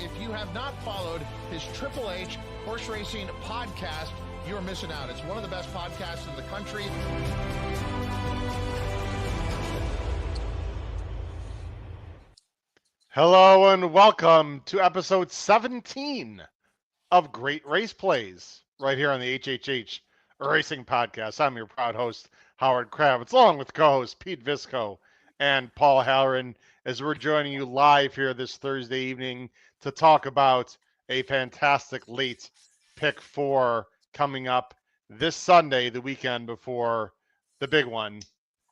If you have not followed his Triple H Horse Racing podcast, you're missing out. It's one of the best podcasts in the country. Hello and welcome to episode 17 of Great Race Plays right here on the HHH Racing Podcast. I'm your proud host, Howard Kravitz, along with co-host Pete Visco and Paul Halloran, as we're joining you live here this Thursday evening to talk about a fantastic late pick four coming up this Sunday, the weekend before the big one,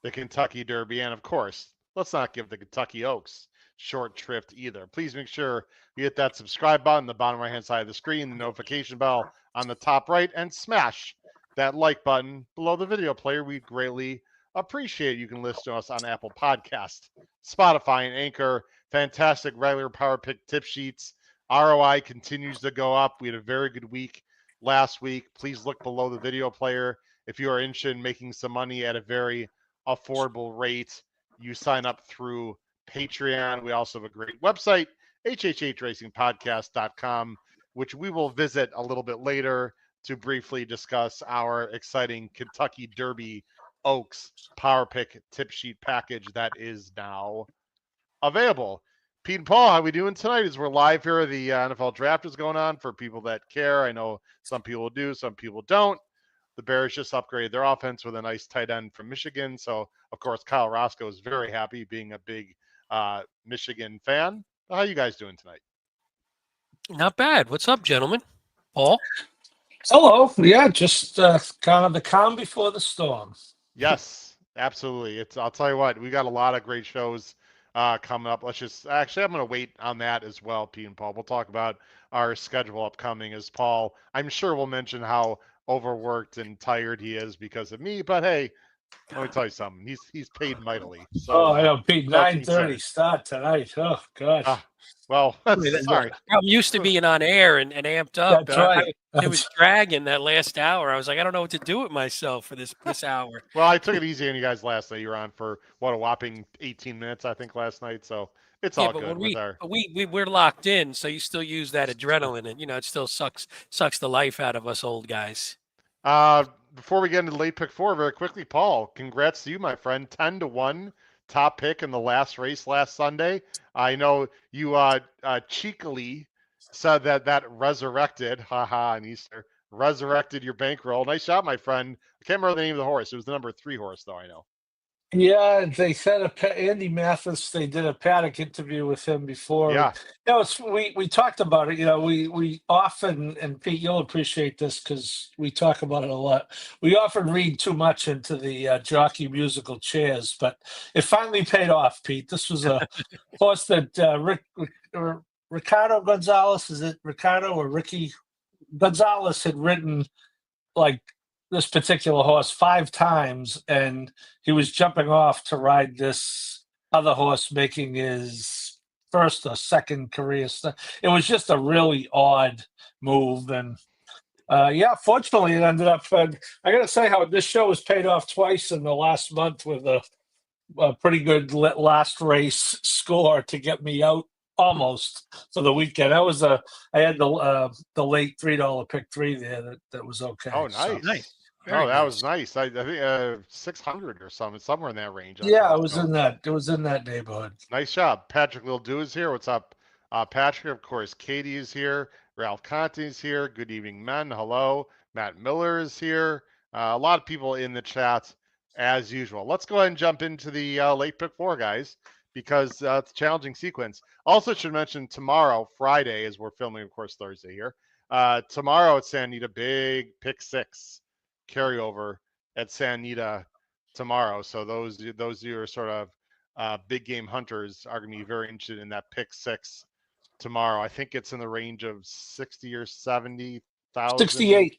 the Kentucky Derby. And of course, let's not give the Kentucky Oaks short shrift either. Please make sure you hit that subscribe button on the bottom right hand side of the screen, the notification bell on the top right, and smash that like button below the video player. We'd greatly appreciate it. You can listen to us on Apple Podcast, Spotify, and Anchor. Fantastic regular power pick tip sheets. ROI continues to go up. We had a very good week last week. Please look below the video player if you are interested in making some money at a very affordable rate. You sign up through Patreon. We also have a great website, hhhracingpodcast.com, which we will visit a little bit later to briefly discuss our exciting Kentucky Derby Oaks Power Pick tip sheet package that is now available. Pete and Paul, how we doing tonight? As we're live here, the NFL draft is going on for people that care. I know some people do, some people don't. The Bears just upgraded their offense with a nice tight end from Michigan. So, of course, Kyle Roscoe is very happy, being a big Michigan fan. How you guys doing tonight? Not bad. What's up, gentlemen? Paul? Hello. Yeah, just kind of the calm before the storm. Yes, absolutely. I'll tell you what, we got a lot of great shows coming up. I'm going to wait on that as well, Pete and Paul. We'll talk about our schedule upcoming as Paul, I'm sure we'll mention how overworked and tired he is because of me, but hey, let me tell you something. He's paid mightily. So, I know, Pete. 9:30 start tonight. Oh God. Well, sorry. I'm used to being on air and amped up. That's right. It was dragging that last hour. I was like, I don't know what to do with myself for this hour. Well, I took it easy on you guys last night. You were on for a whopping 18 minutes, I think, last night. So it's all good. We're locked in, so you still use that adrenaline, and it still sucks the life out of us old guys. Before we get into late pick four, very quickly, Paul, congrats to you, my friend. 10-1 top pick in the last race last Sunday. I know you cheekily said that resurrected, on Easter, resurrected your bankroll. Nice job, my friend. I can't remember the name of the horse. It was the number 3 horse, though, I know. Yeah, they said Andy Mathis. They did a paddock interview with him before. Yeah. We talked about it. We often, and Pete, you'll appreciate this because we talk about it a lot. We often read too much into the jockey musical chairs, but it finally paid off, Pete. This was a horse that Ricardo Gonzalez, is it Ricardo or Ricky Gonzalez, had ridden like this particular horse 5 times, and he was jumping off to ride this other horse, making his first or second career. It was just a really odd move, and fortunately it ended up. I got to say how this show was paid off twice in the last month with a pretty good last race score to get me out almost for the weekend. I had the late $3 pick 3 there that was okay. Oh, nice. Nice. That was nice. I think 600 or something, somewhere in that range. Yeah, it was in that neighborhood. Nice job. Patrick Lildu is here. What's up, Patrick? Of course, Katie is here. Ralph Conte is here. Good evening, men. Hello. Matt Miller is here. A lot of people in the chat as usual. Let's go ahead and jump into the late pick 4, guys, because it's a challenging sequence. Also should mention tomorrow, Friday, as we're filming, of course, Thursday here. Tomorrow at Santa Anita, big pick 6 carryover at Santa Anita tomorrow. So those of you who are sort of big game hunters are going to be very interested in that pick 6 tomorrow. I think it's in the range of 60 or 70,000. 68.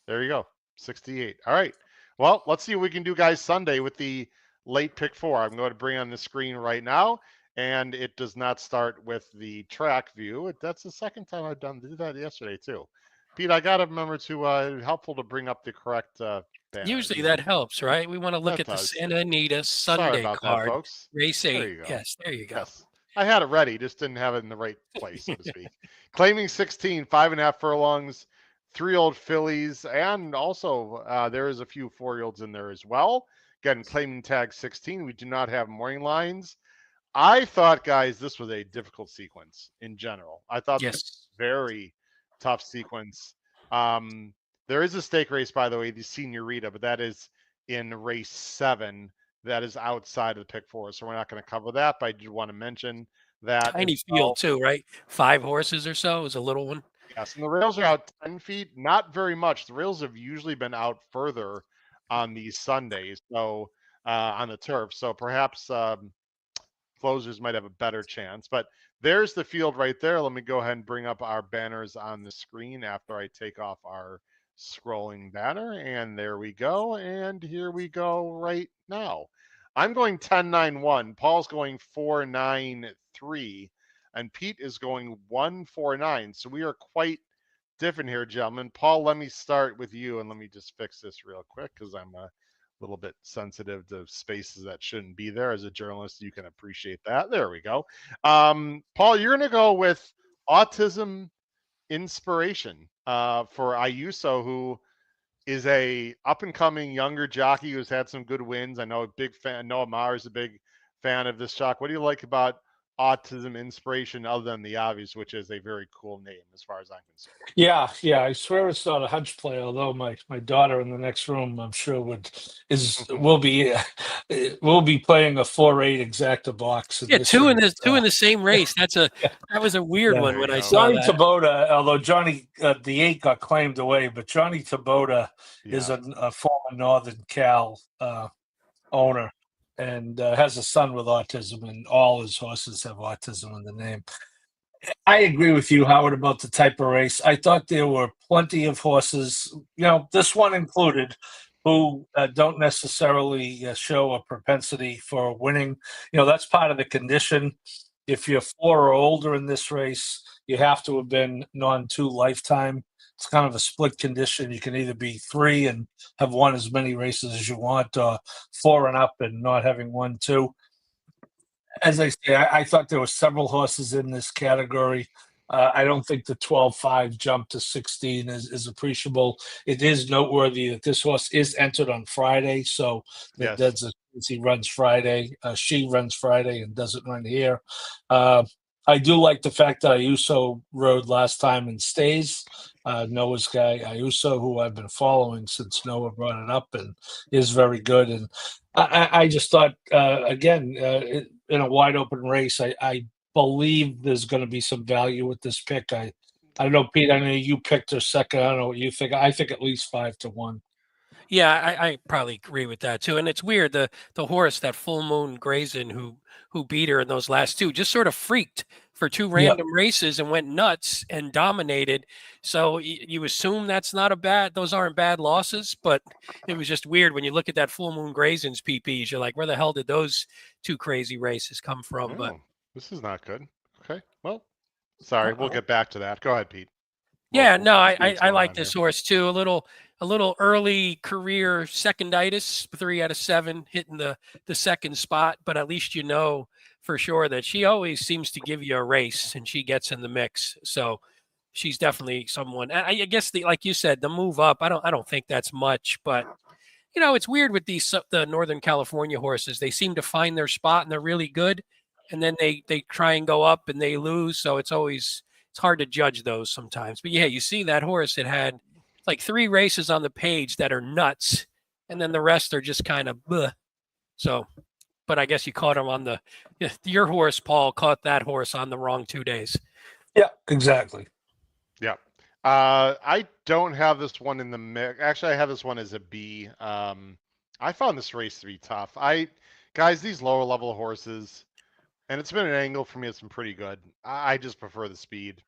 There you go. 68. All right. Well, let's see what we can do, guys, Sunday with the late pick 4. I'm going to bring on the screen right now, and it does not start with the track view. That's the second time I've did that yesterday too. Pete, I got to remember to helpful to bring up the correct banner. Usually that helps, right? We want to look at the Santa Anita Sunday card. That, folks. Race 8. Yes, there you go. Yes. I had it ready, just didn't have it in the right place, so to speak. Claiming 16, 5.5 furlongs, 3-year-old fillies, and also there is a few 4-year-olds in there as well. Again, claiming tag 16. We do not have morning lines. I thought, guys, this was a difficult sequence in general. I thought this was Yes. a very tough sequence. There is a stake race, by the way, the Senorita, but that is in race 7. That is outside of the pick 4, so we're not going to cover that. But I did want to mention that Tiny as well. field too, right? 5 horses or so is a little one. Yes, and the rails are out 10 feet, not very much. The rails have usually been out further on these Sundays, so on the turf. So perhaps closers might have a better chance. But there's the field right there. Let me go ahead and bring up our banners on the screen after I take off our scrolling banner. And there we go. And here we go right now. I'm going 10-9-1. Paul's going 4-9-3. And Pete is going 1-4-9. So we are quite different here, gentlemen. Paul, let me start with you. And let me just fix this real quick because I'm a little bit sensitive to spaces that shouldn't be there. As a journalist, you can appreciate that. There we go. Paul, you're going to go with autism inspiration for Ayuso, who is a up and coming younger jockey who's had some good wins. I know a big fan. Noah Maher is a big fan of this jock. What do you like about autism inspiration, other than the obvious, which is a very cool name as far as I'm concerned? Yeah, I swear it's not a hunch play. Although my daughter in the next room, I'm sure will be playing a 4-8 exacta box. Yeah, two in race. the same race. That was a weird Yeah. one when I go. saw Johnny that. Tabota, although Johnny the 8 got claimed away, but Johnny Tabota is a former Northern Cal owner and has a son with autism, and all his horses have autism in the name. I agree with you, Howard, about the type of race. I thought there were plenty of horses, this one included, who don't necessarily show a propensity for winning. That's part of the condition. If you're 4 or older in this race, you have to have been non-2 lifetime. It's kind of a split condition. You can either be 3 and have won as many races as you want, or 4 and up and not having won 2. As I say, I thought there were several horses in this category. I don't think the 12-5 jump to 16 is appreciable. It is noteworthy that this horse is entered on Friday, so Yes. that's he runs Friday. She runs Friday and doesn't run here. I do like the fact that Ayuso rode last time and stays. Noah's guy, Ayuso, who I've been following since Noah brought it up, and is very good. And I just thought, again, in a wide open race, I believe there's going to be some value with this pick. I don't know, Pete. I know you picked her second. I don't know what you think. I think at least 5-1. Yeah, I probably agree with that too. And it's weird, the horse, that Full Moon Grayson, who beat her in those last 2, just sort of freaked for 2 random races and went nuts and dominated. So you assume those aren't bad losses, but it was just weird when you look at that Full Moon Grayson's PPs. You're like, where the hell did those 2 crazy races come from? But this is not good. Okay, well, sorry, we'll get back to that. Go ahead, Pete. Yeah, no, I like this horse too. A little early career seconditis, 3 out of 7, hitting the second spot, but at least for sure that she always seems to give you a race and she gets in the mix. So she's definitely someone. I guess like you said, the move up, I don't think that's much, but it's weird with the Northern California horses. They seem to find their spot and they're really good, and then they try and go up and they lose. So it's hard to judge those sometimes. But yeah, you see that horse, it had like 3 races on the page that are nuts, and then the rest are just kind of bleh. So, but I guess you caught him on your horse, Paul, caught that horse on the wrong 2 days. Yeah, exactly. Yeah. I don't have this one in the mix. Actually, I have this one as a B. I found this race to be tough. Guys, these lower level horses, and it's been an angle for me that's been pretty good. I just prefer the speed.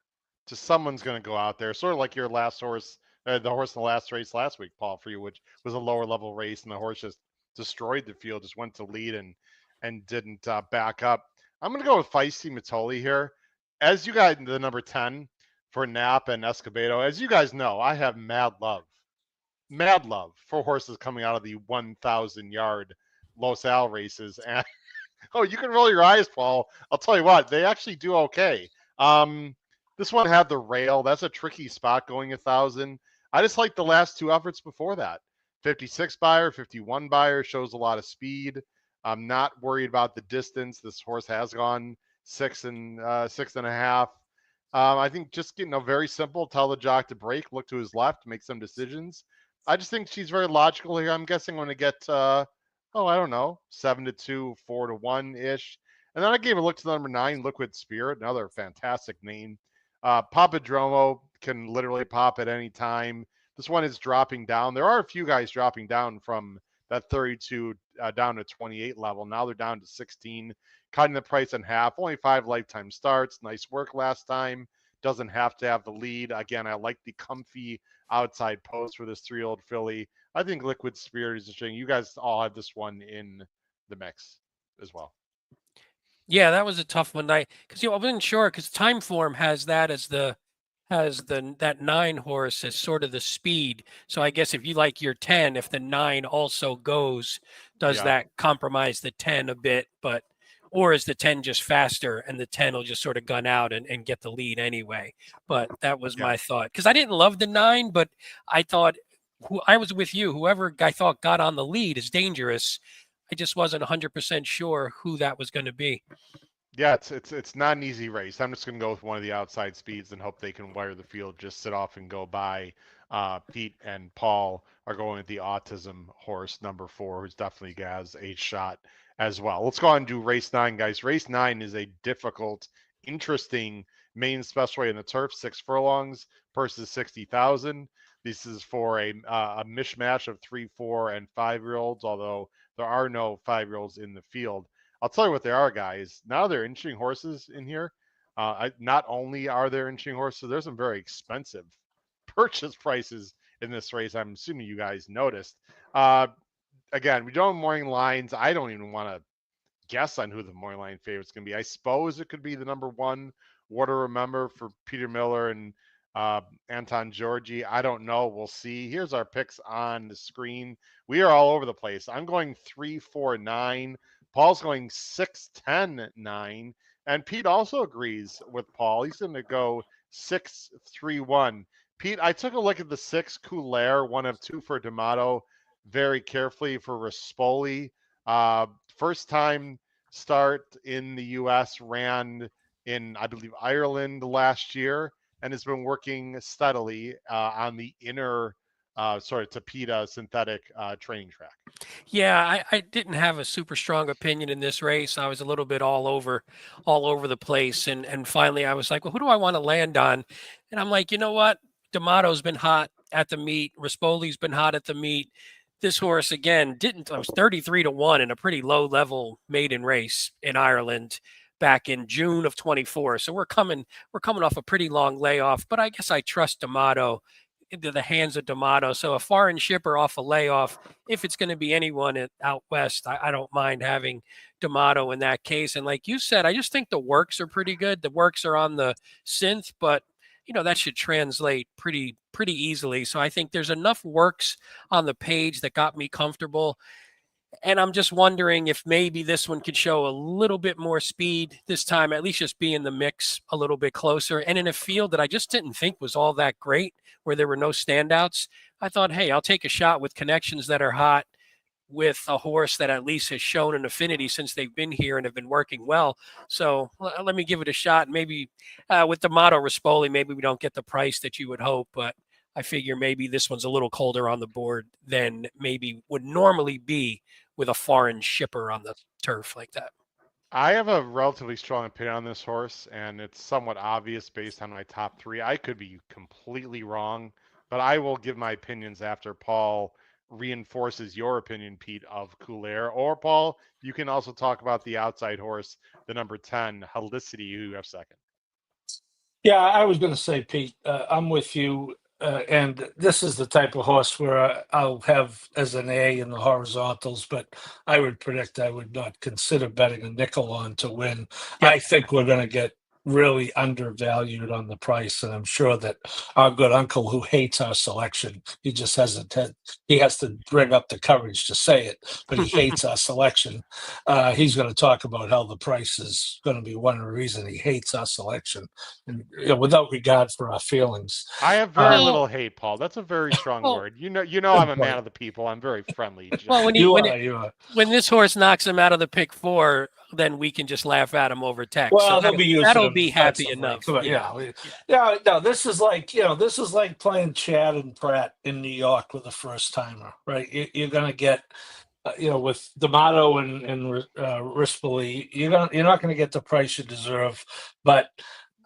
Just someone's going to go out there, sort of like your last horse, the horse in the last race last week, Paul, for you, which was a lower level race, and the horse just destroyed the field, just went to lead and didn't back up. I'm going to go with Feisty Matoli here. As you guys, the number 10 for Nap and Escobedo, as you guys know, I have mad love for horses coming out of the 1,000 yard Los Al races, and Oh, you can roll your eyes, Paul. I'll tell you what, they actually do okay. This one had the rail. That's a tricky spot going 1,000. I just like the last two efforts before that. 56 buyer, 51 buyer shows a lot of speed. I'm not worried about the distance. This horse has gone 6.5. I think just getting a very simple, tell the jock to break, look to his left, make some decisions. I just think she's very logical here. I'm guessing when to get I don't know, 7-2, 4-1 ish. And then I gave a look to the number 9, Liquid Spirit, another fantastic name. Papadromo can literally pop at any time. This one is dropping down. There are a few guys dropping down from that 32 down to 28 level. Now they're down to 16, cutting the price in half. Only 5 lifetime starts. Nice work last time. Doesn't have to have the lead. Again, I like the comfy outside post for this 3-year-old filly. I think Liquid Spirit is interesting. You guys all have this one in the mix as well. Yeah, that was a tough one. Because I wasn't sure because Timeform has that as that 9 horse as sort of the speed. So I guess if you like your 10, if the 9 also goes, does that compromise the 10 a bit? Or is the 10 just faster and the 10 will just sort of gun out and get the lead anyway? But that was my thought because I didn't love the 9, but I thought I was with you. Whoever I thought got on the lead is dangerous. I just wasn't 100% sure who that was going to be. Yeah, it's not an easy race. I'm just going to go with one of the outside speeds and hope they can wire the field, just sit off and go by. Pete and Paul are going with the autism horse, number 4, who's definitely has a shot as well. Let's go on and do race 9, guys. Race 9 is a difficult, interesting main specialty in the turf, 6 furlongs, purse is 60,000. This is for a mishmash of 3, 4, and 5-year-olds, although there are no 5-year-olds in the field. I'll tell you what they are, guys. Now they're inching horses in here. Not only are there inching horses, there's some very expensive purchase prices in this race. I'm assuming you guys noticed. Again, we don't have morning lines. I don't even want to guess on who the morning line favorite's going to be. I suppose it could be the number 1, What to Remember for Peter Miller and Anton Georgi. I don't know. We'll see. Here's our picks on the screen. We are all over the place. I'm going 3, 4, 9. Paul's going 6, 10, 9. And Pete also agrees with Paul. He's going to go 6, 3, 1. Pete, I took a look at the 6, Coulaire, 1 of 2 for D'Amato, very carefully for Rispoli. First time start in the U.S., ran in, I believe, Ireland last year, and has been working steadily on the inner Tapeta synthetic training track. Yeah, I didn't have a super strong opinion in this race. I was a little bit all over the place. And finally I was like, well, who do I want to land on? And I'm like, you know what? D'Amato's been hot at the meet. Rispoli's been hot at the meet. This horse again I was 33-1 in a pretty low level maiden race in Ireland back in June of 24. So we're coming off a pretty long layoff, but I guess I trust D'Amato into the hands of D'Amato. So a foreign shipper off a layoff, if it's going to be anyone out west, I don't mind having D'Amato in that case. And like you said, I just think the works are pretty good. The works are on the synth, but that should translate pretty easily. So I think there's enough works on the page that got me comfortable. And I'm just wondering if maybe this one could show a little bit more speed this time, at least just be in the mix a little bit closer. And in a field that I just didn't think was all that great, where there were no standouts, I thought, hey, I'll take a shot with connections that are hot, with a horse that at least has shown an affinity since they've been here and have been working well. So let me give it a shot. Maybe with D'Amato Rispoli, maybe we don't get the price that you would hope, but I figure maybe this one's a little colder on the board than maybe would normally be with a foreign shipper on the turf like that. I have a relatively strong opinion on this horse, and it's somewhat obvious based on my top 3. I could be completely wrong, but I will give my opinions after Paul reinforces your opinion, Pete, of Coulaire. Or Paul, you can also talk about the outside horse, the number 10, Helicity, who you have second. Yeah, I was going to say, Pete, I'm with you. And this is the type of horse where I'll have as an A in the horizontals, but I would predict I would not consider betting a nickel on to win. Yep. I think we're going to get really undervalued on the price, and I'm sure that our good uncle who hates our selection, he just hasn't he has to bring up the courage to say it, but he hates our selection. He's going to talk about how the price is going to be one reason he hates our selection, and without regard for our feelings. I have very little hate, Paul. That's a very strong Well, word. You know, I'm a man of the people. I'm very friendly. well, You are. when this horse knocks him out of the pick 4, then we can just laugh at him over text. Well, so he'll be using that'll them be happy defensively. enough. Come on, no, this is like this is like playing Chad and Pratt in New York with a first timer, right? You're gonna get, with D'Amato and Rispoli, you're not gonna get the price you deserve. But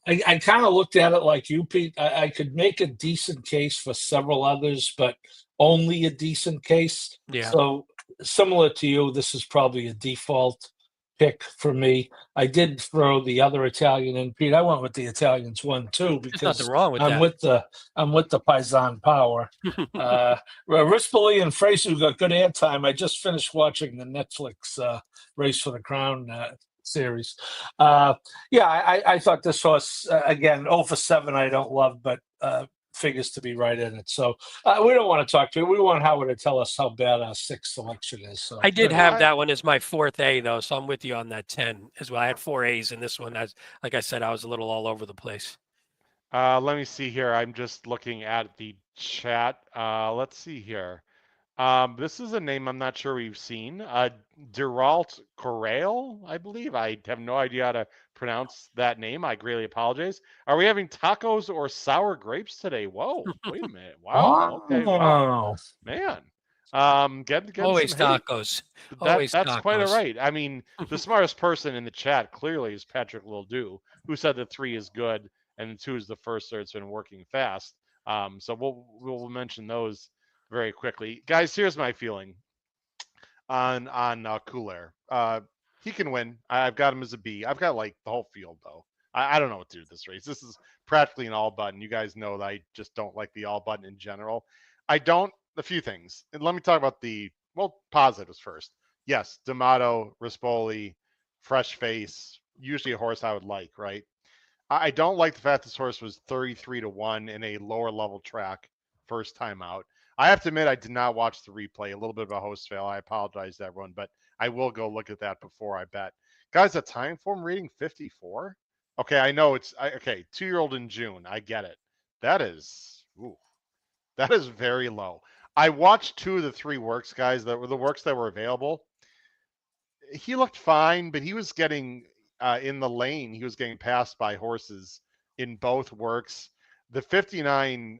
I kind of looked at it like you, Pete. I could make a decent case for several others, but only a decent case. Yeah. So similar to you, this is probably a default pick for me. I did throw the other Italian in, Pete. I went with the Italians one too There's because nothing wrong with I'm with the Paisan power. Rispoli and Fraser got good airtime. I just finished watching the Netflix Race for the Crown series. I thought this horse again 0 for 7. I don't love, but figures to be right in it. So we don't want to talk to it. We want Howard to tell us how bad our 6th selection is. So I did have that one as my 4th A though, so I'm with you on that 10 as well. I had 4 A's in this one. As like I said, I was a little all over the place. Let me see here. I'm just looking at the chat. Let's see here. This is a name I'm not sure we've seen. Deralt Corral, I believe. I have no idea how to pronounce that name. I greatly apologize. Are we having tacos or sour grapes today? Whoa, wait a minute. Wow. Okay. Wow. Man. Get Always some hate. tacos. That's Tacos. quite all right. I mean, the smartest person in the chat clearly is Patrick Lildu, who said that 3 is good and 2 is the first that's been working fast. So we'll mention those very quickly, guys. Here's my feeling on Coulair. He can win. I've got him as a B. I've got like the whole field though. I don't know what to do with this race. This is practically an all button. You guys know that I just don't like the all button in general. A few things. And let me talk about the positives first. Yes, D'Amato, Rispoli, fresh face, usually a horse I would like, right? I don't like the fact this horse was 33-1 in a lower level track first time out. I have to admit, I did not watch the replay. A little bit of a host fail. I apologize to everyone, but I will go look at that before I bet. Guys, a time form rating 54? Okay, I know it's 2-year-old in June. I get it. That is very low. I watched 2 of the 3 works, guys, that were the works that were available. He looked fine, but he was getting in the lane. He was getting passed by horses in both works. The 59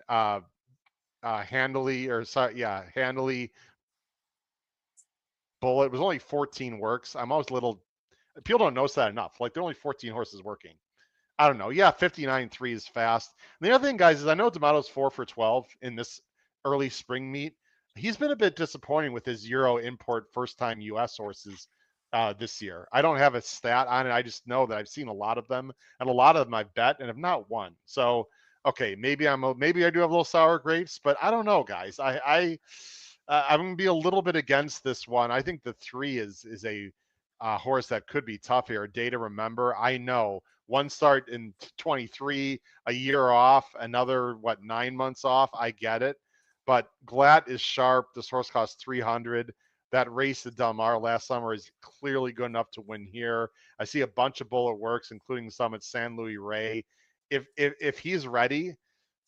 handily bullet was only 14 works. I'm always people don't notice that enough. Like, there are only 14 horses working. I don't know. Yeah, 59.3 is fast. And the other thing, guys, is I know D'Amato's 4 for 12 in this early spring meet. He's been a bit disappointing with his Euro import first-time U.S. horses this year. I don't have a stat on it. I just know that I've seen a lot of them, and a lot of them I've bet and have not won. So, okay, maybe I do have a little sour grapes, but I don't know, guys. I'm going to be a little bit against this one. I think the 3 is a horse that could be tough here. A day to remember. I know. One start in 23, a year off, another 9 months off. I get it, but Glatt is sharp. This horse costs 300. That race at Del Mar last summer is clearly good enough to win here. I see a bunch of bullet works, including some at San Luis Rey. If he's ready,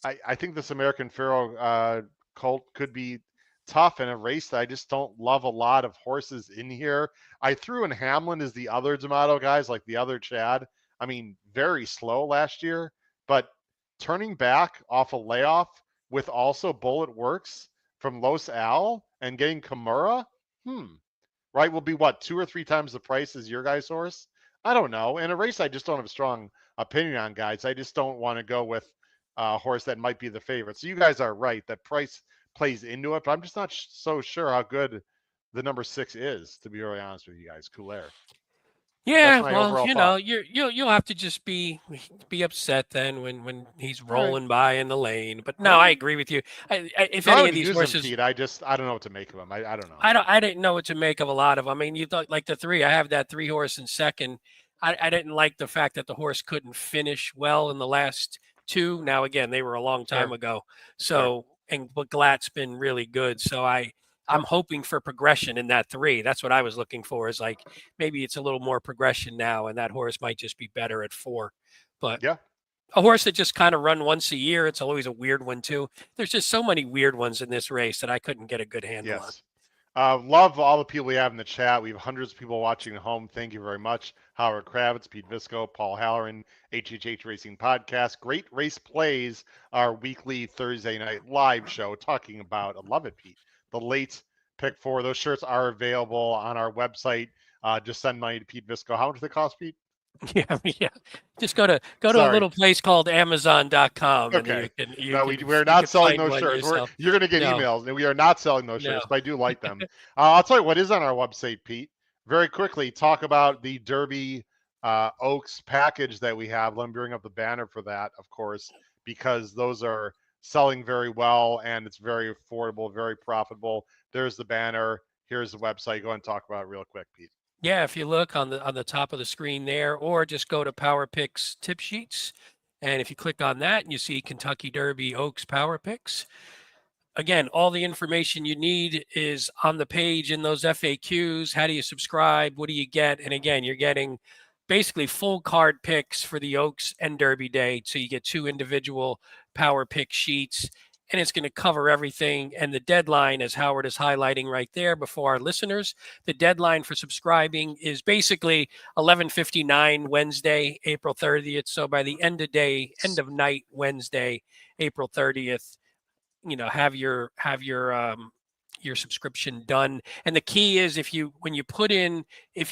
I think this American Pharaoh colt could be tough in a race that I just don't love a lot of horses in here. I threw in Hamlin as the other D'Amato guys, like the other Chad. I mean, very slow last year, but turning back off a layoff with also bullet works from Los Al and getting Kimura, right, will be 2 or 3 times the price as your guy's horse? I don't know. In a race I just don't have a strong opinion on, guys. I just don't want to go with a horse that might be the favorite. So you guys are right. That price plays into it, but I'm just not so sure how good the number 6 is, to be really honest with you guys. Coulair. Yeah, well, you'll have to just be upset then when he's rolling by in the lane. But no, I agree with you. If any of these horses, Pete, I don't know what to make of them. I don't know. I didn't know what to make of a lot of them. I mean, you thought like the 3. I have that 3 horse in second. I didn't like the fact that the horse couldn't finish well in the last two. Now, again, they were a long time Sure. ago. So, but Glatt's been really good. So I'm Yep. hoping for progression in that 3. That's what I was looking for, is like maybe it's a little more progression now, and that horse might just be better at 4. But Yeah. a horse that just kind of run once a year, it's always a weird one too. There's just so many weird ones in this race that I couldn't get a good handle on. Yes. Love all the people we have in the chat. We have hundreds of people watching at home. Thank you very much. Howard Kravitz, Pete Visco, Paul Halloran, HHH Racing Podcast. Great Race Plays, our weekly Thursday night live show talking about, I love it, Pete, the late pick 4. Those shirts are available on our website. Just send money to Pete Visco. How much do they cost, Pete? Yeah. Just go to a Sorry. little place called Amazon.com, Okay. and We're not selling those shirts. Yourself. You're going to get emails, and we are not selling those shirts, but I do like them. I'll tell you what is on our website, Pete. Very quickly, talk about the Derby Oaks package that we have. Let me bring up the banner for that, of course, because those are selling very well, and it's very affordable, very profitable. There's the banner. Here's the website. Go ahead and talk about it real quick, Pete. Yeah, if you look on the top of the screen there, or just go to Power Picks tip sheets, and if you click on that, and you see Kentucky Derby Oaks Power Picks. Again, all the information you need is on the page in those FAQs. How do you subscribe? What do you get? And again, you're getting basically full card picks for the Oaks and Derby Day. So you get 2 individual power pick sheets, and it's going to cover everything. And the deadline, as Howard is highlighting right there before our listeners, the deadline for subscribing is basically 11:59 Wednesday, April 30th. So by the end of night Wednesday, April 30th, have your subscription done. And the key is, if you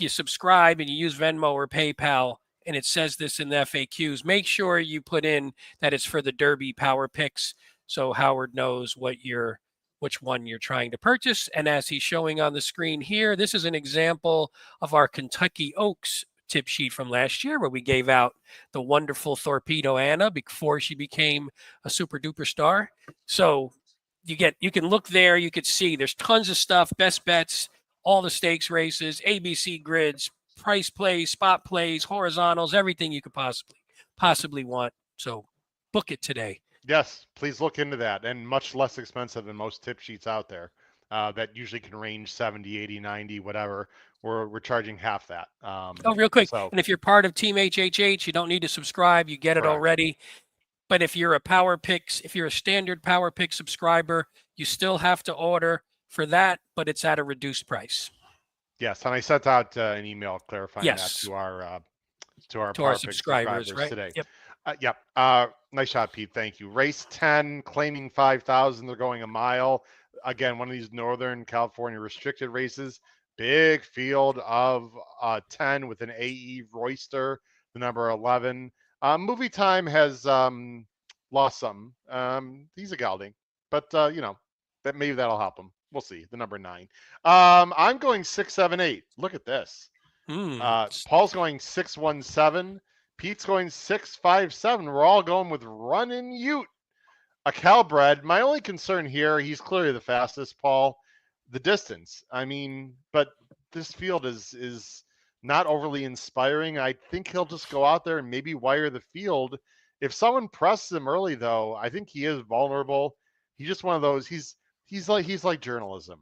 subscribe and you use Venmo or PayPal, and it says this in the FAQs, make sure you put in that it's for the Derby Power Picks, so Howard knows which one you're trying to purchase. And as he's showing on the screen here, this is an example of our Kentucky Oaks tip sheet from last year, where we gave out the wonderful Torpedo Anna before she became a super duper star. So you can look there, you could see there's tons of stuff, best bets, all the stakes races, ABC grids, price plays, spot plays, horizontals, everything you could possibly want. So book it today. Yes, please look into that. And much less expensive than most tip sheets out there that usually can range 70, 80, 90, whatever. We're charging half that. Real quick. So, and if you're part of Team HHH, you don't need to subscribe. You get it already. But if you're a standard Power Pick subscriber, you still have to order for that, but it's at a reduced price. Yes, and I sent out an email clarifying that to our Power Pick subscribers right? today. Yep. Yep. Nice shot, Pete. Thank you. Race 10, claiming 5,000. They're going a mile. Again, one of these Northern California restricted races. Big field of 10 with an AE Royster, the number 11. Movie Time has lost some. He's a gelding, but that maybe that'll help him. We'll see. The number 9. I'm going 6, 7, 8. Look at this. Paul's going 6, 1, 7. Pete's going 6, 5, 7. We're all going with Runnin' Ute, a Calbred. My only concern here, he's clearly the fastest, Paul. The distance. I mean, but this field is not overly inspiring. I think he'll just go out there and maybe wire the field. If someone presses him early, though, I think he is vulnerable. He's just one of those. He's like journalism.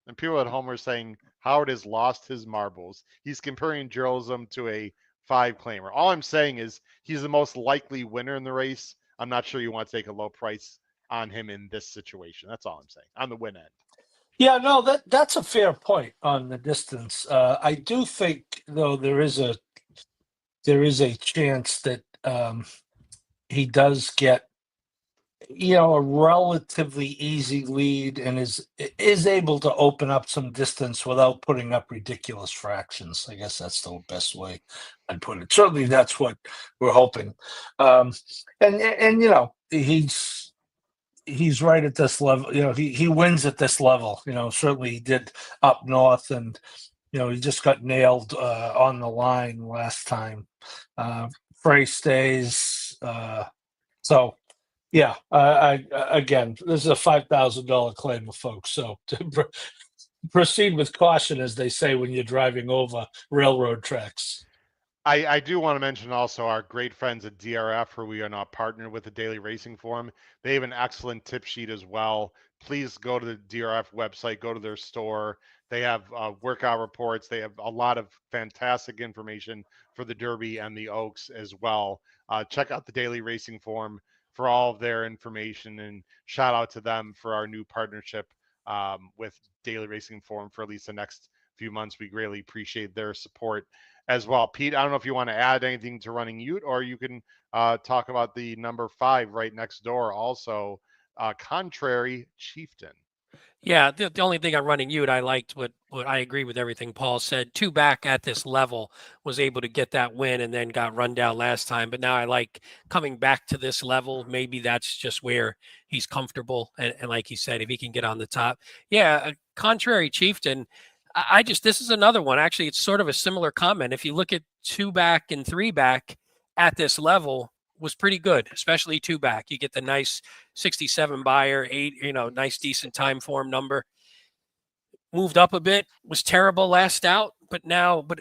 And people at home are saying Howard has lost his marbles. He's comparing journalism to a 5-claimer. All I'm saying is he's the most likely winner in the race. I'm not sure you want to take a low price on him in this situation. That's all I'm saying on the win end. Yeah, no, that's a fair point on the distance. I do think, though, there is a chance that he does get a relatively easy lead and is able to open up some distance without putting up ridiculous fractions. I guess that's the best way I'd put it. Certainly that's what we're hoping. And he's right at this level. He wins at this level. Certainly he did up north, and he just got nailed on the line last time. Frey stays. So yeah, again, this is a $5,000 claim, folks. So to proceed with caution, as they say when you're driving over railroad tracks. I do want to mention also our great friends at DRF, who we are now partnered with the Daily Racing Forum. They have an excellent tip sheet as well. Please go to the DRF website, go to their store. They have workout reports. They have a lot of fantastic information for the Derby and the Oaks as well. Check out the Daily Racing Forum for all of their information, and shout out to them for our new partnership with Daily Racing Forum for at least the next few months. We greatly appreciate their support as well. Pete, I don't know if you want to add anything to Running Ute, or you can talk about the number 5 right next door also, Contrary Chieftain. Yeah, the only thing on Running Ute, I liked what I agree with everything Paul said. Two back at this level was able to get that win and then got run down last time. But now I like coming back to this level. Maybe that's just where he's comfortable. And like he said, if he can get on the top. Yeah, Contrary Chieftain, I just, this is another one. Actually, it's sort of a similar comment. If you look at two back and three back at this level, was pretty good, especially two back. You get the nice 67 buyer, 8, nice decent time form number. Moved up a bit, was terrible last out, but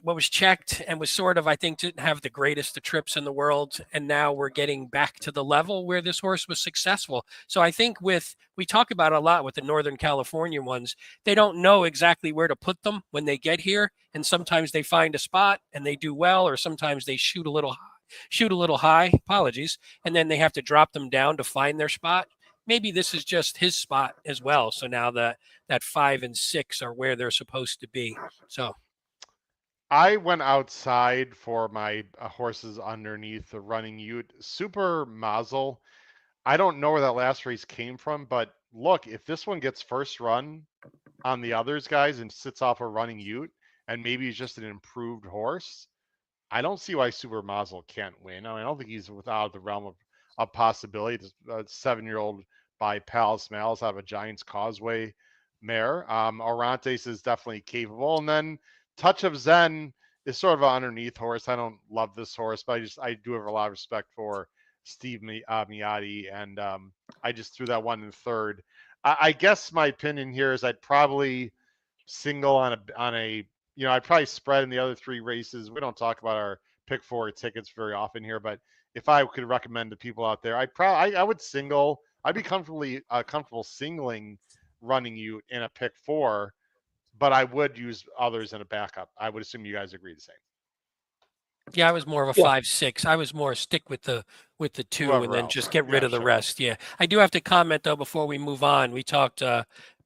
what was checked and was sort of, I think, didn't have the greatest of trips in the world. And now we're getting back to the level where this horse was successful. So I think we talk about it a lot with the Northern California ones, they don't know exactly where to put them when they get here. And sometimes they find a spot and they do well, or sometimes they shoot a little high, apologies, and then they have to drop them down to find their spot. Maybe this is just his spot as well. So now that 5 and 6 are where they're supposed to be. So I went outside for my horses underneath the Running Ute. Super Mazel. I don't know where that last race came from, but look, if this one gets first run on the others, guys, and sits off a Running Ute, and maybe he's just an improved horse, I don't see why Super Mazel can't win. I don't think he's without the realm of possibility. A 7-year-old by Palace Malice out of a Giants Causeway mare. Orantes is definitely capable. And then Touch of Zen is sort of an underneath horse. I don't love this horse, but I do have a lot of respect for Steve Miotti, and I just threw that one in third. I guess my opinion here is I'd probably single on a I'd probably spread in the other 3 races. We don't talk about our pick 4 tickets very often here, but if I could recommend to people out there, I would single. I'd be comfortable singling Running Ute in a pick 4, but I would use others in a backup. I would assume you guys agree the same. yeah, I was more of a 5-6. I was more stick with the 2 Whoever and then else. just get rid of the rest. Yeah, I do have to comment though before we move on. We talked.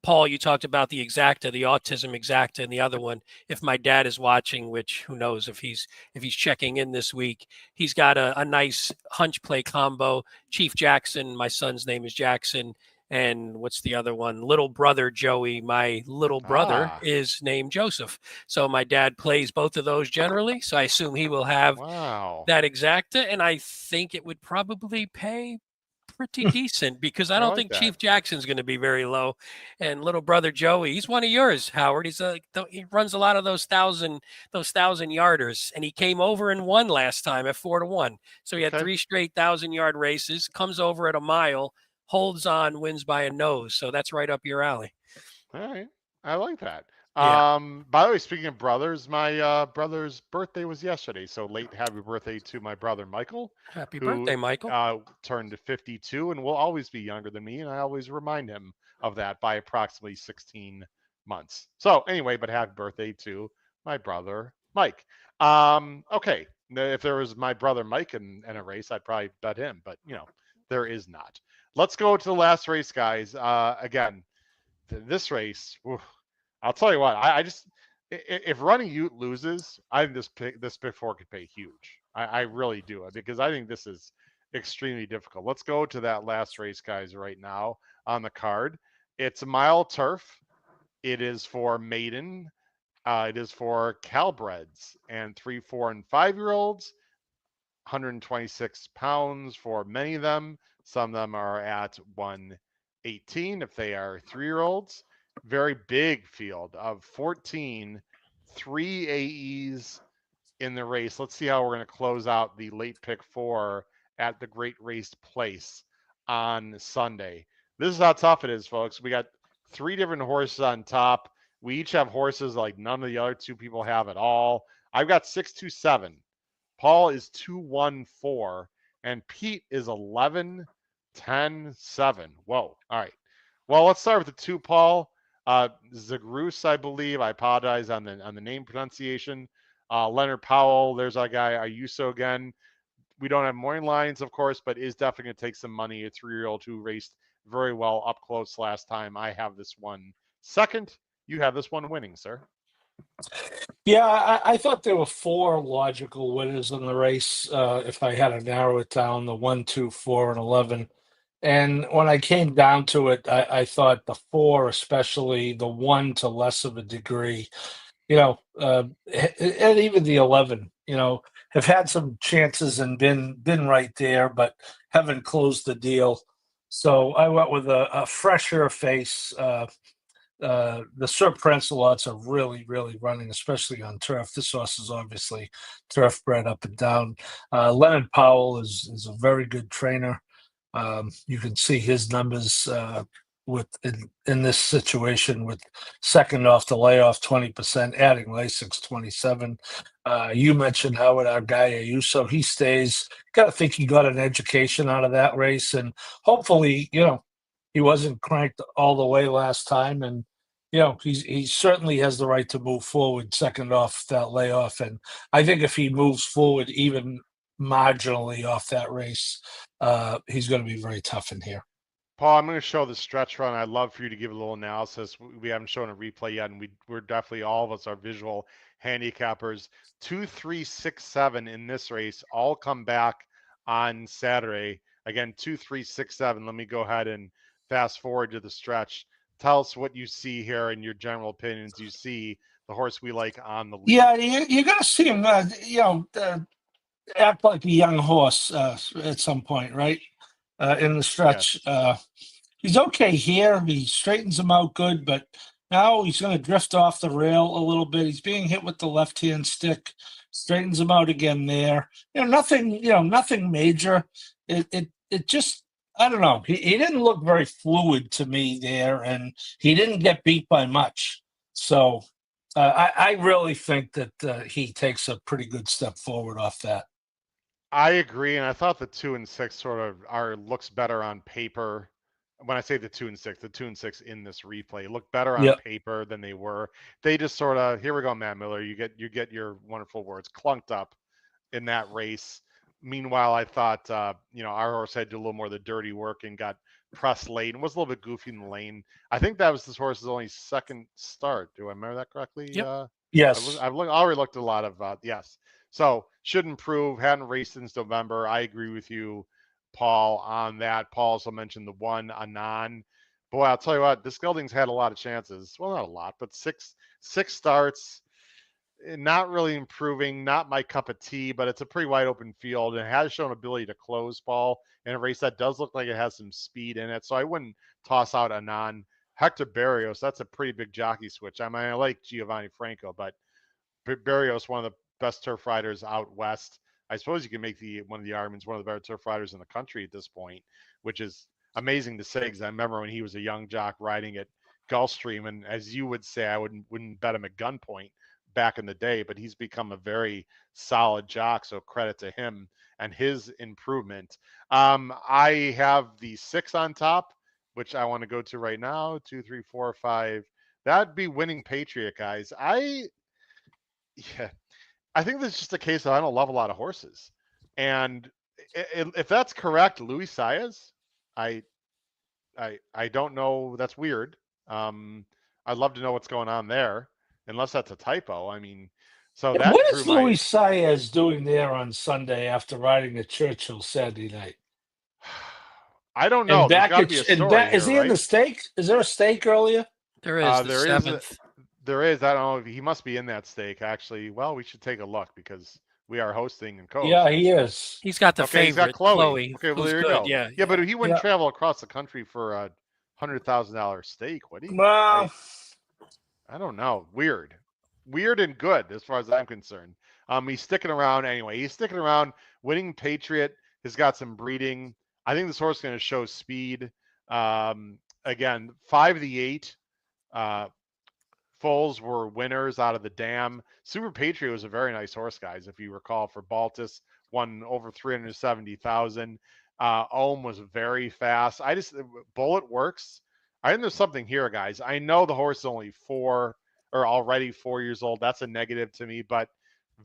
Paul, you talked about the exacta, the autism exacta, and the other one. If my dad is watching, which who knows if he's checking in this week, he's got a nice hunch play combo. Chief Jackson, my son's name is Jackson, and what's the other one? Little brother Joey. My little brother is named Joseph. So my dad plays both of those generally. So I assume he will have that exacta, and I think it would probably pay pretty decent because I don't think Chief Jackson's going to be very low. And little brother Joey, he's one of yours, Howard. He runs a lot of those thousand yarders, and he came over and won last time at 4-1. So he had 3 straight 1,000-yard races. Comes over at a mile, holds on, wins by a nose. So that's right up your alley. All right, I like that. Yeah. By the way, speaking of brothers, my brother's birthday was yesterday. So late happy birthday to my brother Michael. Happy birthday, Michael. Turned 52 and will always be younger than me, and I always remind him of that by approximately 16 months. So anyway, but happy birthday to my brother Mike. Okay, if there was my brother Mike in a race, I'd probably bet him, but there is not. Let's go to the last race, guys. Again, this race. Oof, I'll tell you what. I just if Running Ute loses, I think this pick 4 could pay huge. I really do, because I think this is extremely difficult. Let's go to that last race, guys, right now on the card. It's a mile turf. It is for maiden. It is for Calbreds and 3, 4, and 5-year-olds. 126 pounds for many of them. Some of them are at 118 if they are 3-year-olds. Very big field of 14, 3 AEs in the race. Let's see how we're going to close out the late pick 4 at the Great Race Place on Sunday. This is how tough it is, folks. We got 3 different horses on top. We each have horses like none of the other 2 people have at all. I've got 627 Paul is 2-1-4, and Pete is 11-10-7. Whoa. All right. Well, let's start with the 2, Paul. Zagrus, I believe. I apologize on the name pronunciation. Leonard Powell, there's our guy Ayuso again. We don't have morning lines, of course, but is definitely going to take some money. A 3-year-old who raced very well up close last time. I have this one second. You have this one winning, sir. Yeah, I thought there were 4 logical winners in the race. If I had to narrow it down, the 1, 2, 4, and 11. And when I came down to it, I thought the 4, especially the 1 to less of a degree, and even the 11, have had some chances and been right there, but haven't closed the deal. So I went with a fresher face. The Sir Prancelots are really, really running, especially on turf. This horse is obviously turf bred up and down. Leonard Powell is a very good trainer. You can see his numbers in this situation with second off the layoff 20%, adding Lasix 27. You mentioned Howard, our guy Ayuso. He stays. Got to think he got an education out of that race, and hopefully, he wasn't cranked all the way last time, and he certainly has the right to move forward second off that layoff. And I think if he moves forward even marginally off that race, he's going to be very tough in here. Paul, I'm going to show the stretch run. I'd love for you to give a little analysis. We haven't shown a replay yet, and we're definitely, all of us are visual handicappers. 2, 3, 6, 7 in this race all come back on Saturday. Again, 2, 3, 6, 7. Let me go ahead and fast forward to the stretch. Tell us what you see here and your general opinions. You see the horse we like on the lead. Yeah, you're going to see him, act like a young horse at some point, right? In the stretch. Yes. He's okay here. He straightens him out good, but now he's going to drift off the rail a little bit. He's being hit with the left-hand stick, straightens him out again there. Nothing major. It just, I don't know. He didn't look very fluid to me there, and he didn't get beat by much. So I really think that he takes a pretty good step forward off that. I agree, and I thought the 2 and 6 sort of looks better on paper. When I say the 2 and 6, the 2 and 6 in this replay look better on paper than they were. They just sort of, here we go, Matt Miller. You get your wonderful words, clunked up in that race. Meanwhile, I thought our horse had to do a little more of the dirty work and got pressed late and was a little bit goofy in the lane. I think that was this horse's only second start. Do I remember that correctly? Yep. Yes. I've already looked at a lot of yes. So should improve. Hadn't raced since November. I agree with you, Paul, on that. Paul also mentioned the 1 Anon. Boy, I'll tell you what, this gelding's had a lot of chances. Well, not a lot, but six starts. Not really improving. Not my cup of tea, but it's a pretty wide open field and it has shown ability to close, Paul, in a race that does look like it has some speed in it. So I wouldn't toss out Anon. Hector Barrios, that's a pretty big jockey switch. I mean, I like Giovanni Franco, but Barrios, one of the best turf riders out west. I suppose you can make one of the arguments, one of the better turf riders in the country at this point, which is amazing to say because I remember when he was a young jock riding at Gulfstream, and as you would say, I wouldn't bet him at gunpoint back in the day, but he's become a very solid jock. So credit to him and his improvement. I have the 6 on top, which I want to go to right now. 2, 3, 4, 5. That'd be Winning Patriot, guys. I think this is just a case of I don't love a lot of horses. And if that's correct, Luis Saez, I don't know. That's weird. I'd love to know what's going on there, unless that's a typo. I mean, so that what is Luis Saez doing there on Sunday after riding at Churchill Saturday night? I don't know. There's got to be a story here, is he in the stake? Is there a stake earlier? There is. The 7th. There is. I don't know. He must be in that stake, actually. Well, we should take a look because we are hosting and co-hosting. Yeah, he is. He's got the favorite, he's got Chloe. Okay, well, there you go. Yeah, yeah, but he wouldn't travel across the country for a $100,000 stake, would he? Well, I don't know. Weird and good as far as I'm concerned. He's sticking around anyway. He's sticking around. Winning Patriot has got some breeding. I think this horse is going to show speed. Again, 5 of the 8. foals were winners out of the dam. Super Patriot was a very nice horse, guys. If you recall, for Baltus, won over 370,000. Ohm was very fast. Bullet works. I think there's something here, guys. I know the horse is only 4 years old. That's a negative to me, but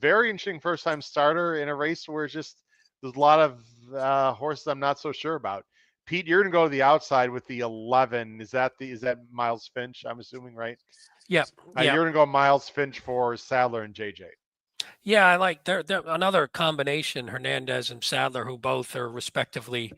very interesting first time starter in a race where there's a lot of horses I'm not so sure about. Pete, you're gonna go to the outside with the 11. Is that Miles Finch? I'm assuming, right? Yep. You're gonna go Miles Finch for Sadler and JJ. Yeah, I like they're another combination, Hernandez and Sadler, who both are respectively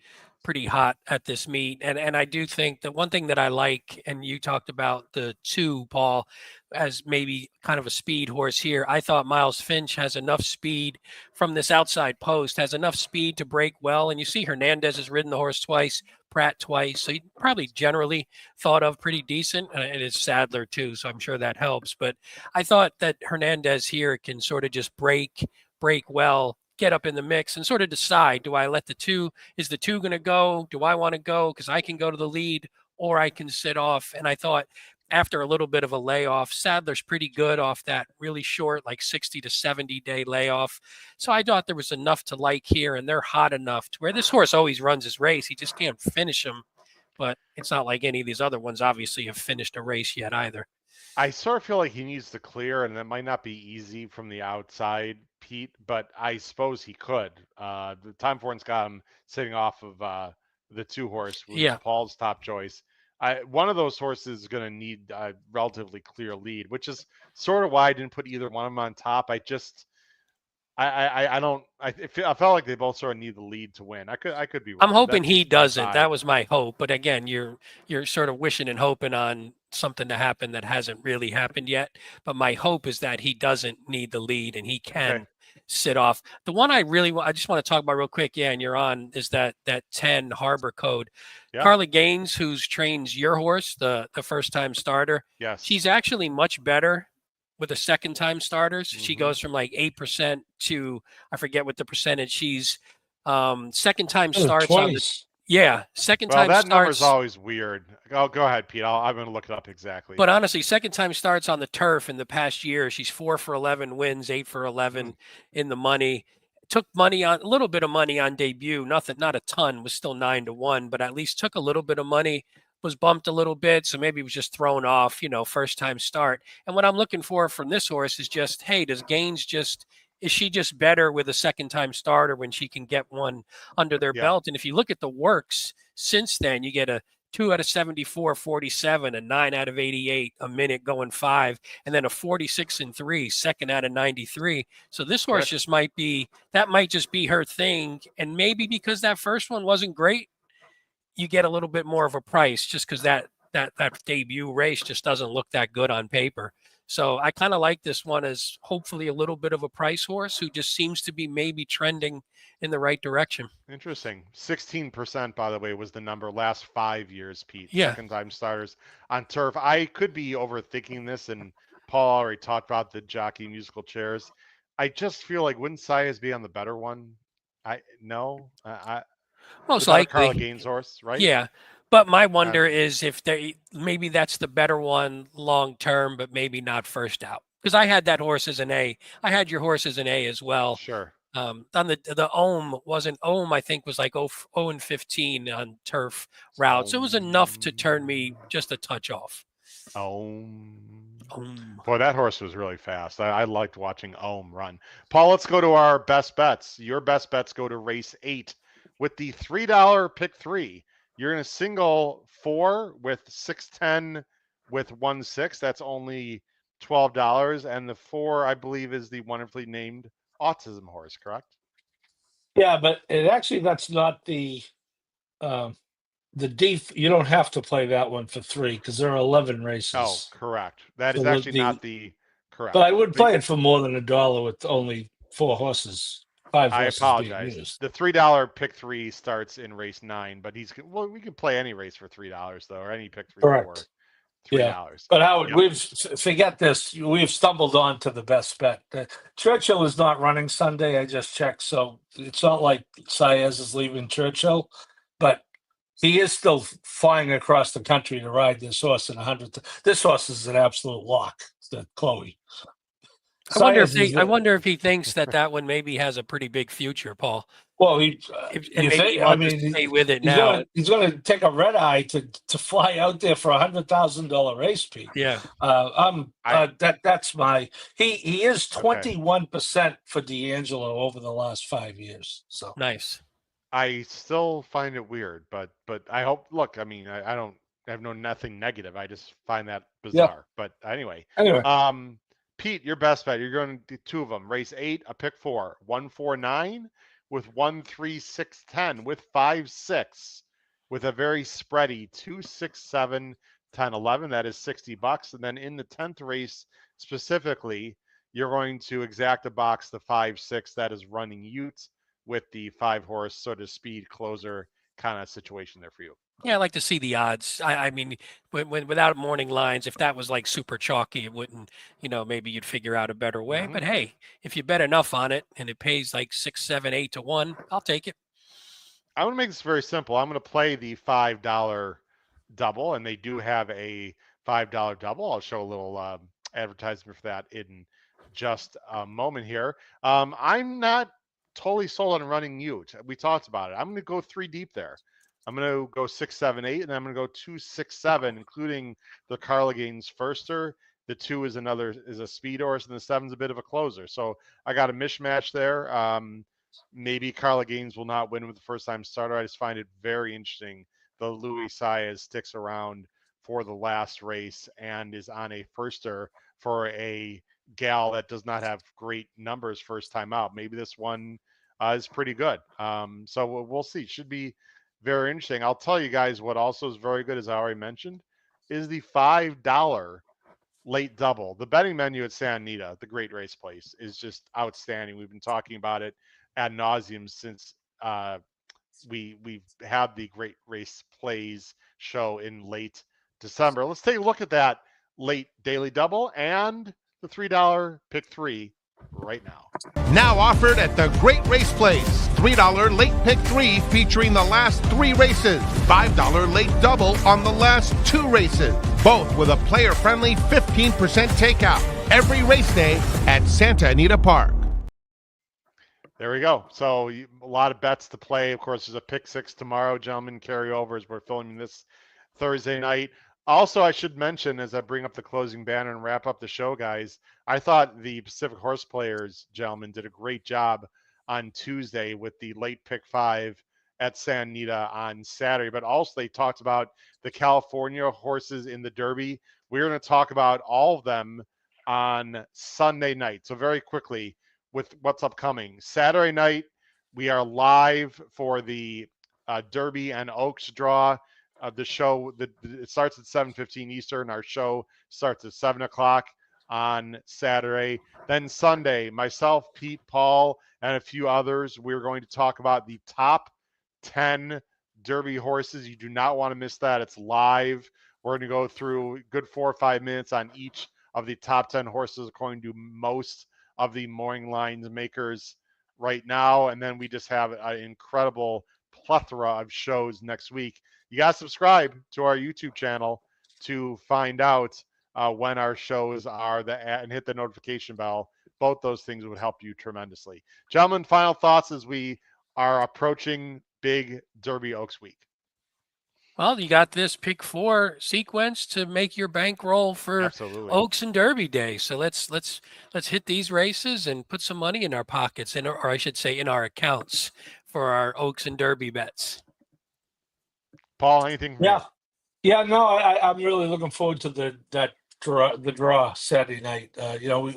pretty hot at this meet. And I do think that one thing that I like, and you talked about the 2, Paul, as maybe kind of a speed horse here. I thought Miles Finch has enough speed from this outside post, has enough speed to break well. And you see Hernandez has ridden the horse twice, Pratt twice. So he probably generally thought of pretty decent. And it is Sadler too, so I'm sure that helps. But I thought that Hernandez here can sort of just break well, get up in the mix and sort of decide, do I let is the 2 going to go? Do I want to go? Because I can go to the lead or I can sit off. And I thought after a little bit of a layoff, Sadler's pretty good off that really short, like 60 to 70 day layoff. So I thought there was enough to like here, and they're hot enough to where this horse always runs his race. He just can't finish him. But it's not like any of these other ones obviously have finished a race yet either. I sort of feel like he needs to clear, and that might not be easy from the outside, Pete, but I suppose he could. The Time Fortin's got him sitting off of the 2 horse, which is Paul's top choice. One of those horses is going to need a relatively clear lead, which is sort of why I didn't put either one of them on top. I felt like they both sort of need the lead to win. I could be wrong. I'm hoping he doesn't. That was my hope. But again, you're sort of wishing and hoping on something to happen that hasn't really happened yet. But my hope is that he doesn't need the lead and he can sit off. The one I just want to talk about real quick. Yeah, and you're on is that 10 Harbor Code. Yeah. Carly Gaines, who's trains your horse, the first time starter. Yes, she's actually much better with the second time starters. She goes from like 8% to, I forget what the percentage. She's second time starts on the, second time that starts. Number's always weird. Go ahead, Pete. I'm going to look it up exactly. But honestly, second time starts on the turf in the past year. She's 4 for 11 wins, 8 for 11 in the money. Took money on a little bit of money on debut. Not a ton, was still 9-1, but at least took a little bit of money. Was bumped a little bit, so maybe it was just thrown off, first time start. And what I'm looking for from this horse is just, hey, is she just better with a second time starter when she can get one under their belt? And if you look at the works since then, you get a 2 out of 74, 47, a 9 out of 88, a minute going 5, and then a 46 and 3, second out of 93. So this horse might just be her thing. And maybe because that first one wasn't great, you get a little bit more of a price just because that debut race just doesn't look that good on paper. So I kind of like this one as hopefully a little bit of a price horse who just seems to be maybe trending in the right direction. Interesting. 16%, by the way, was the number last 5 years, Pete. Yeah. Second time starters on turf. I could be overthinking this, and Paul already talked about the jockey musical chairs. I just feel like wouldn't Saez be on the better one? Most likely. Carla Gaines horse, right? Yeah. But my wonder is if maybe that's the better one long term, but maybe not first out. Because I had that horse as an A. I had your horse as an A as well. Sure. On the Ohm, I think was like 0-15 on turf routes. So it was enough to turn me just a touch off. Boy, that horse was really fast. I liked watching Ohm run. Paul, let's go to our best bets. Your best bets go to race 8 with the $3 pick 3. You're in a single 4 with 610 with 1/6. That's only $12. And the 4, I believe, is the wonderfully named Autism horse, correct? Yeah, but that's not the you don't have to play that one for 3 because there are 11 races. Oh, correct. That is actually not the correct. But I would play it for more than $1 with only 4 horses. 5 horses. I apologize. The $3 pick 3 starts in race 9, but we can play any race for $3 though, or any pick 3 Correct. for $3. Yeah. But Howard, forget this. We've stumbled on to the best bet. Churchill is not running Sunday. I just checked, so it's not like Saez is leaving Churchill. But he is still flying across the country to ride this horse in 100. This horse is an absolute lock, the Chloe. I wonder if he thinks that one maybe has a pretty big future, Paul. Well, And maybe he wants to stay with it now. He's going to take a red eye to fly out there for $100,000 race, Pete. Yeah. That's my. He is 21% for D'Angelo over the last 5 years. So nice. I still find it weird, but I hope. Look, I mean, I have nothing negative. I just find that bizarre. Yeah. But anyway. Pete, your best bet. You're going to do two of them. Race 8, a pick 4, 149 with 13610 with 56 with a very spready 2, 6, 7, 10, 11. That is $60. And then in the 10th race specifically, you're going to exact a box the 5, 6. That is running Ute with the 5-horse sort of speed closer kind of situation there for you. Yeah, I like to see the odds. I mean, when without morning lines, if that was like super chalky, it wouldn't, maybe you'd figure out a better way. Mm-hmm. But hey, if you bet enough on it and it pays like 6, 7, 8 to 1, I'll take it. I'm going to make this very simple. I'm going to play the $5 double, and they do have a $5 double. I'll show a little advertisement for that in just a moment here. I'm not totally sold on running Ute. We talked about it. I'm going to go 3 deep there. I'm going to go 6, 7, 8, and then I'm going to go 2, 6, 7, including the Carla Gaines firster. The 2 is a speed horse, and the 7's a bit of a closer. So I got a mishmash there. Maybe Carla Gaines will not win with the first-time starter. I just find it very interesting. The Louis Saez sticks around for the last race and is on a firster for a gal that does not have great numbers first time out. Maybe this one is pretty good. So we'll see. Should be very interesting. I'll tell you guys what also is very good, as I already mentioned, is the $5 late double. The betting menu at Santa Anita, the great race place, is just outstanding. We've been talking about it ad nauseum since we've had the great race plays show in late December. Let's take a look at that late daily double and the $3 pick 3 right now. Now offered at the Great Race Place. $3 late pick 3 featuring the last 3 races. $5 late double on the last 2 races. Both with a player-friendly 15% takeout. Every race day at Santa Anita Park. There we go. So a lot of bets to play. Of course, there's a pick 6 tomorrow, gentlemen. Carryovers. We're filming this Thursday night. Also, I should mention, as I bring up the closing banner and wrap up the show, guys, I thought the Pacific Horse Players, gentlemen, did a great job on Tuesday with the late pick 5 at Santa Anita on Saturday. But also they talked about the California horses in the Derby. We're going to talk about all of them on Sunday night. So very quickly with what's upcoming. Saturday night, we are live for the Derby and Oaks draw. The show it starts at 7:15 Eastern. Our show starts at 7 o'clock on Saturday. Then Sunday, myself, Pete, Paul, and a few others, we're going to talk about the top 10 Derby horses. You do not want to miss that. It's live. We're going to go through a good 4 or 5 minutes on each of the top 10 horses according to most of the morning lines makers right now. And then we just have an incredible plethora of shows next week. You got to subscribe to our YouTube channel to find out when our shows are and hit the notification bell. Both those things would help you tremendously. Gentlemen, final thoughts as we are approaching Big Derby Oaks week. Well, you got this pick 4 sequence to make your bankroll for Absolutely. Oaks and Derby Day. So let's hit these races and put some money in our pockets, or I should say in our accounts for our Oaks and Derby bets. Paul, anything? Yeah. No, I'm really looking forward to the draw Saturday night.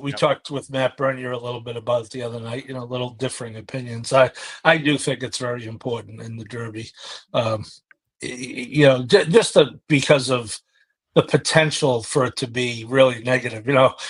We talked with Matt Bernier a little bit about it the other night. A little differing opinions. I do think it's very important in the Derby. Just because of the potential for it to be really negative.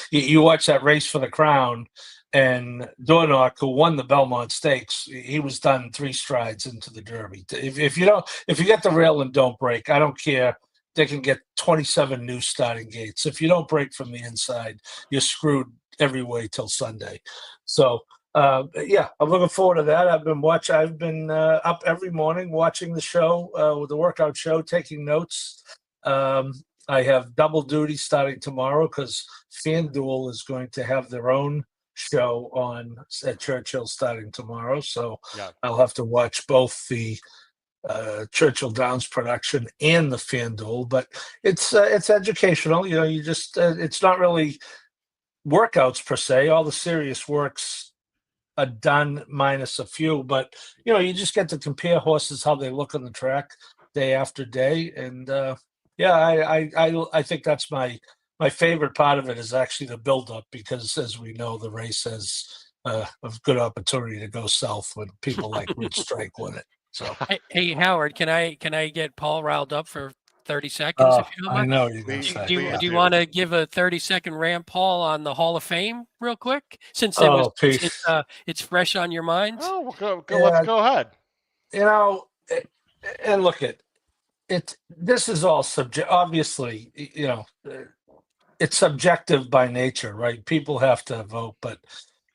You watch that race for the crown, and Dornock, who won the Belmont Stakes, he was done 3 strides into the Derby. If you get the rail and don't break, I don't care. They can get 27 new starting gates. If you don't break from the inside, you're screwed every way till Sunday. So Yeah, I'm looking forward to that. I've been up every morning watching the show, with the workout show, taking notes. I have double duty starting tomorrow because FanDuel is going to have their own show on at Churchill starting tomorrow. So Yeah. I'll have to watch both the Churchill Downs production and the FanDuel. But it's educational. You just it's not really workouts per se. All the serious works are done minus a few, but you just get to compare horses how they look on the track day after day, and yeah, I think that's my favorite part of it is actually the build up, because as we know, the race has a good opportunity to go south when people like Rich Strike win it. So Hey, Howard, can I get Paul riled up for 30 seconds if you don't I mind? know you're gonna Please, say. Do you want to give a 30-second rant, Paul, on the Hall of Fame real quick, since Peace. it's fresh on your mind? Oh, go, Yeah. let's go ahead. And look at it. This is all subject. Obviously, it's subjective by nature, right? People have to vote, but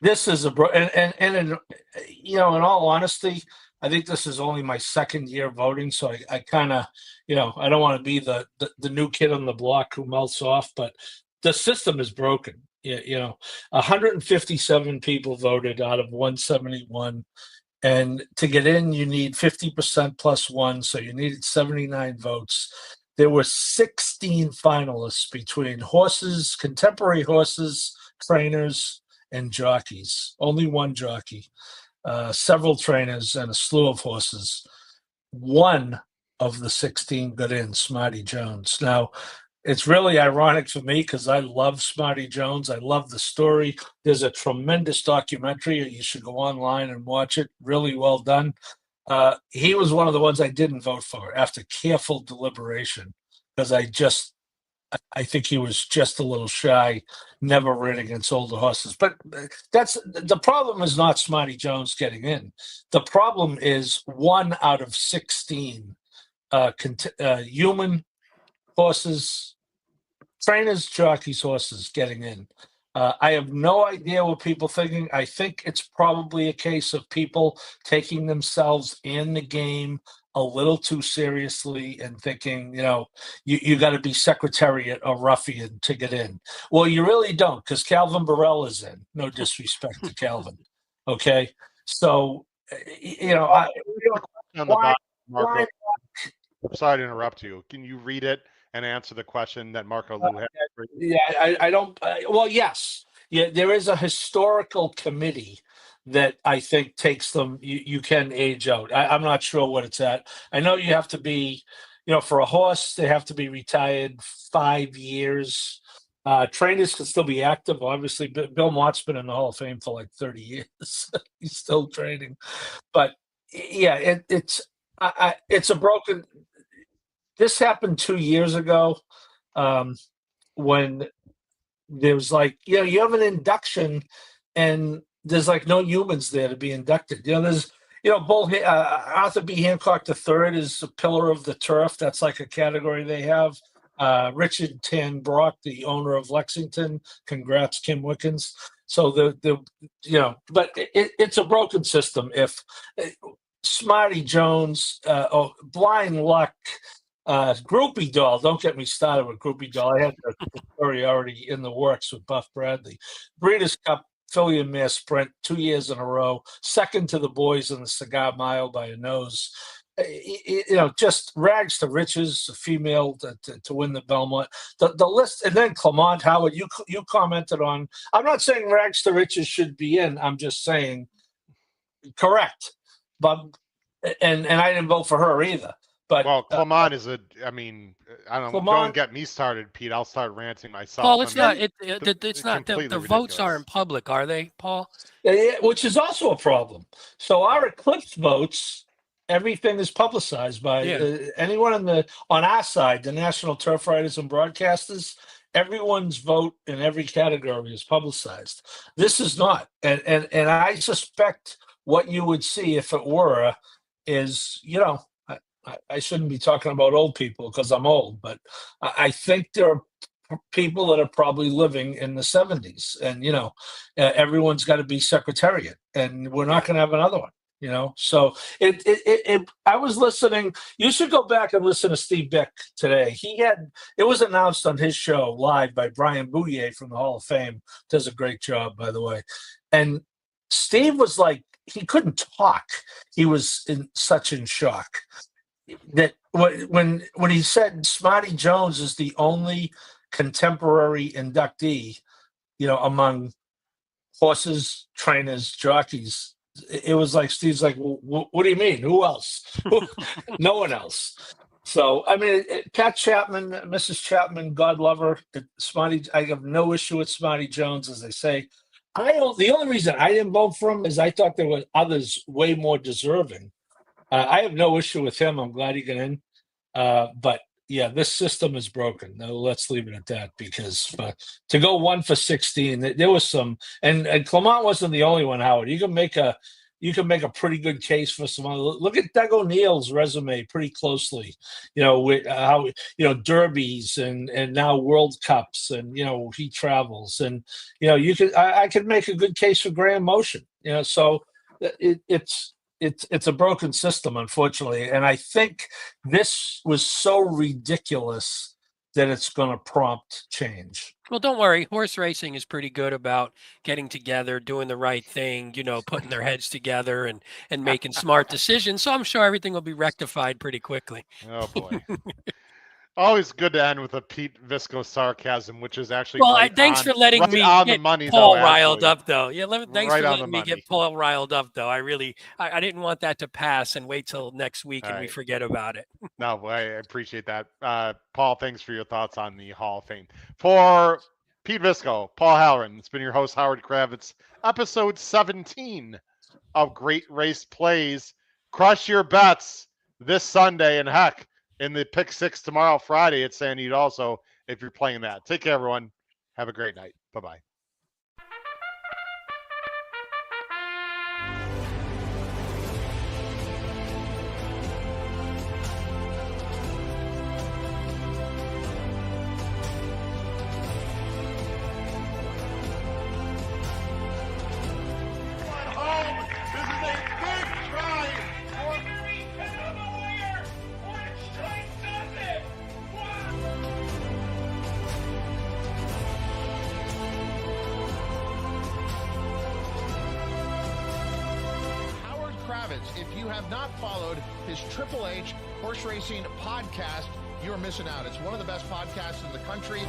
this is in all honesty, I think this is only my second year voting, so I kind of, I don't want to be the new kid on the block who melts off, but the system is broken. 157 people voted out of 171. And to get in, you need 50% plus one. So you needed 79 votes. There were 16 finalists between horses, contemporary horses, trainers, and jockeys. Only one jockey, several trainers, and a slew of horses. One of the 16 got in, Smarty Jones. Now, it's really ironic for me because I love Smarty Jones. I love the story. There's a tremendous documentary. You should go online and watch it. Really well done. He was one of the ones I didn't vote for after careful deliberation, because I think he was just a little shy, never ran against older horses. But that's the problem is not Smarty Jones getting in. The problem is 1 out of 16 human horses, trainers, jockeys, horses getting in. I have no idea what people thinking. I think it's probably a case of people taking themselves and the game a little too seriously and thinking, you got to be secretariat or ruffian to get in. Well, you really don't, because Calvin Burrell is in. No disrespect to Calvin. Okay, so On the bottom, Marco, sorry to interrupt you. Can you read it and answer the question that Marco Lou had? Yeah, I don't. Well, yes, yeah. There is a historical committee that I think takes them. You can age out. I'm not sure what it's at. I know you have to be, for a horse, they have to be retired 5 years. Trainers can still be active. Obviously, Bill Mott's been in the Hall of Fame for like 30 years. He's still training, but yeah, it's a broken. This happened 2 years ago, when there was you have an induction and there's no humans there to be inducted. There's, Arthur B. Hancock III is a pillar of the turf. That's like a category they have. Richard Tan Brock, the owner of Lexington. Congrats, Kim Wickens. So but it's a broken system. If Smarty Jones, Blind Luck, Groupie Doll, don't get me started with Groupie Doll. I had the story already in the works with Buff Bradley. Breeders' Cup Filly and Mare Sprint 2 years in a row, second to the boys in the Cigar Mile by a nose. Just rags to riches, a female to win the Belmont. The list, and then Clement, Howard, you commented on. I'm not saying rags to riches should be in. I'm just saying correct, but and I didn't vote for her either. But Clement is I don't know. Don't get me started, Pete. I'll start ranting myself. Paul, it's not. It's not. The votes are in public, are they, Paul? Which is also a problem. So our Eclipse votes, everything is publicized by anyone on our side, the National Turf Riders and Broadcasters. Everyone's vote in every category is publicized. This is not, and I suspect what you would see if it were is, I shouldn't be talking about old people because I'm old, but I think there are people that are probably living in the 70s, and everyone's got to be secretariat, and we're not going to have another one. So I was listening. You should go back and listen to Steve Bick today. It was announced on his show live by Brian Boudier from the Hall of Fame. Does a great job, by the way. And Steve was like, he couldn't talk. He was in shock that when he said Smarty Jones is the only contemporary inductee, among horses, trainers, jockeys. It was like Steve's like, well, what do you mean? Who else? No one else. So I mean, Pat Chapman, Mrs. Chapman, God love her. Smarty, I have no issue with Smarty Jones, as they say. The only reason I didn't vote for him is I thought there were others way more deserving. I have no issue with him. I'm glad he got in. But yeah, this system is broken. No, let's leave it at that, because to go 1 for 16, there was some, and Clement wasn't the only one, Howard. You can make a pretty good case for some other. Look at Doug O'Neill's resume pretty closely, with how, derbies and now World Cups, and, he travels, and, I could make a good case for Graham Motion, so it's a broken system, unfortunately. And I think this was so ridiculous that it's going to prompt change. Well, don't worry. Horse racing is pretty good about getting together, doing the right thing, putting their heads together and making smart decisions. So I'm sure everything will be rectified pretty quickly. Oh, boy. Always good to end with a Pete Visco sarcasm, which is actually thanks for letting me get Paul riled up, though. Yeah, thanks for letting me get Paul riled up, though. I didn't want that to pass and wait till next week and we forget about it. No, I appreciate that. Paul, thanks for your thoughts on the Hall of Fame. For Pete Visco, Paul Halloran, it's been your host, Howard Kravitz, episode 17 of Great Race Plays. Crush your bets this Sunday, and heck, in the Pick 6 tomorrow, Friday at Santa Anita also, if you're playing that. Take care, everyone. Have a great night. Bye-bye. If you have not followed his Triple H horse racing podcast, you're missing out. It's one of the best podcasts in the country.